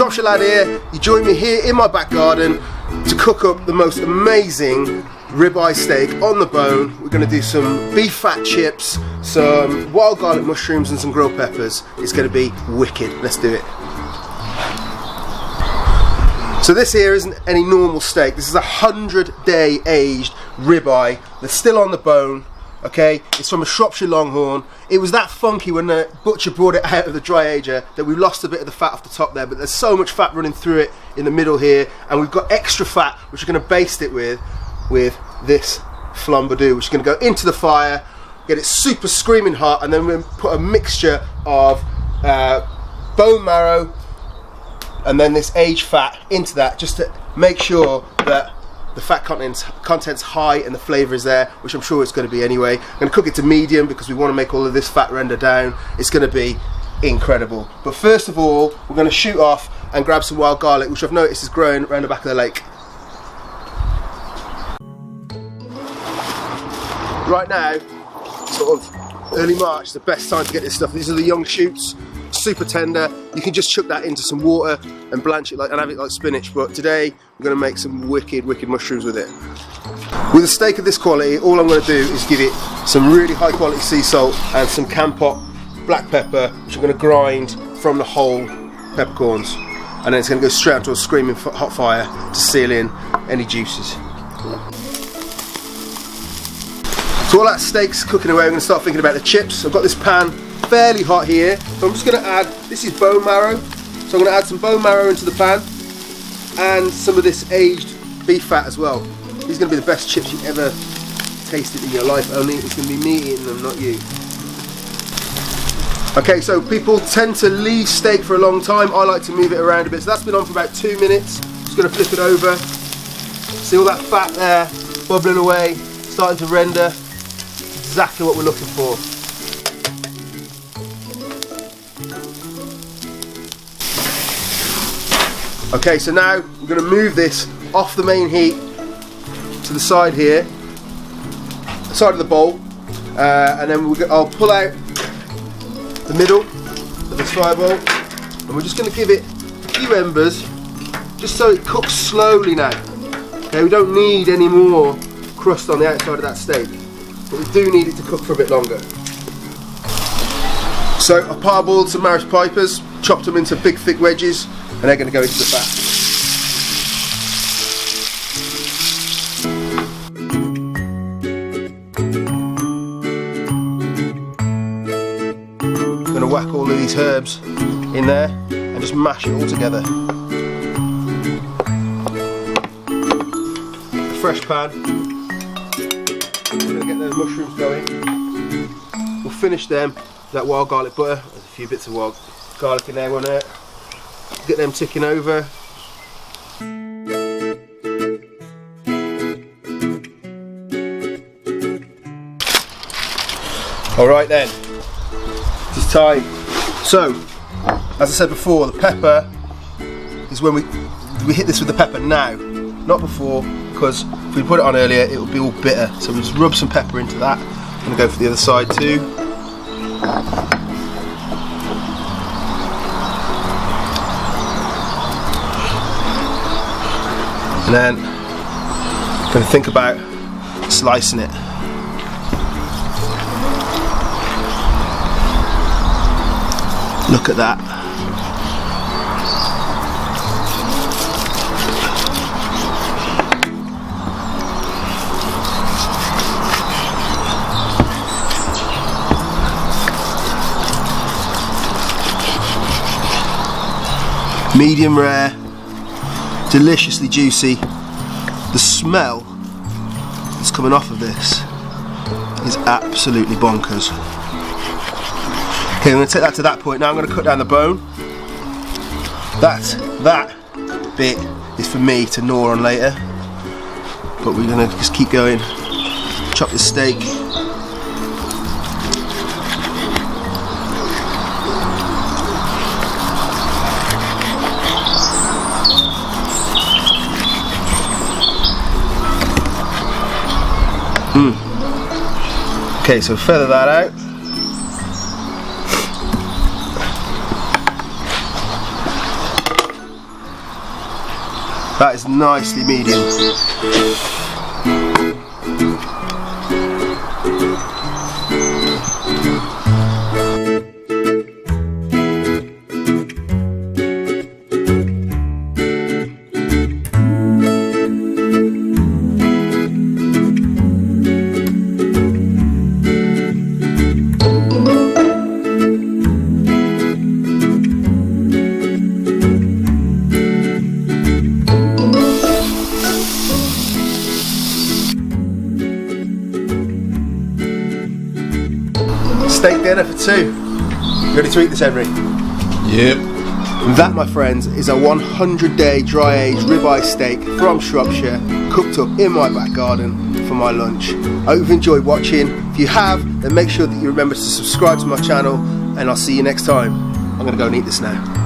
Shropshire Lad here. You join me here in my back garden to cook up the most amazing ribeye steak on the bone. We're going to do some beef fat chips, some wild garlic mushrooms and some grilled peppers. It's going to be wicked. Let's do it. So this here isn't any normal steak. This is a 100-day aged ribeye that's still on the bone. Okay, it's from a Shropshire Longhorn. It was that funky when the butcher brought it out of the dry ager that we lost a bit of the fat off the top there, but there's so much fat running through it in the middle here, and we've got extra fat which we're going to baste it with this flambadoo, which is going to go into the fire, get it super screaming hot, and then we're going to put a mixture of bone marrow and then this aged fat into that, just to make sure that the fat content's high and the flavour is there, which I'm sure it's going to be anyway. I'm going to cook it to medium because we want to make all of this fat render down. It's going to be incredible. But first of all, we're going to shoot off and grab some wild garlic, which I've noticed is growing around the back of the lake. Right now, sort of early March, is the best time to get this stuff. These are the young shoots, super tender. You can just chuck that into some water and blanch it and have it like spinach, but today we're going to make some wicked mushrooms with it. With a steak of this quality, all I'm going to do is give it some really high quality sea salt and some Campot black pepper, which I'm going to grind from the whole peppercorns, and then it's going to go straight onto a screaming hot fire to seal in any juices. So while that steak's cooking away, I'm going to start thinking about the chips. I've got this pan fairly hot here, so I'm just going to add, this is bone marrow, so I'm going to add some bone marrow into the pan and some of this aged beef fat as well. These are going to be the best chips you've ever tasted in your life, only it's going to be me eating them, not you. Okay, so people tend to leave steak for a long time. I like to move it around a bit, so that's been on for about 2 minutes. Just going to flip it over. See all that fat there bubbling away, starting to render. Exactly what we're looking for. Okay, so now we're going to move this off the main heat to the side here, the side of the bowl, and then I'll pull out the middle of this fire bowl, and we're just going to give it a few embers, just so it cooks slowly now. Okay, we don't need any more crust on the outside of that steak, but we do need it to cook for a bit longer. So I parboiled some Maris Pipers, chopped them into big thick wedges, and they're going to go into the fat. I'm going to whack all of these herbs in there and just mash it all together. A fresh pan. We're going to get those mushrooms going. We'll finish them with that wild garlic butter. There's a few bits of wild garlic in there, won't it? Get them ticking over. Alright then, it's time. So, as I said before, the pepper is when we hit this with the pepper now, not before, because if we put it on earlier it would be all bitter. So we just rub some pepper into that. I'm going to go for the other side too. And then I'm going to think about slicing it. Look at that. Medium rare, deliciously juicy. The smell that's coming off of this is absolutely bonkers. Okay, I'm going to take that to that point. Now I'm going to cut down the bone. That bit is for me to gnaw on later, but we're going to just keep going. Chop this steak. Okay, so feather that out. That is nicely medium. Steak dinner for two. You ready to eat this, Henry? Yep. That, my friends, is a 100-day dry-aged ribeye steak from Shropshire, cooked up in my back garden for my lunch. I hope you've enjoyed watching. If you have, then make sure that you remember to subscribe to my channel, and I'll see you next time. I'm going to go and eat this now.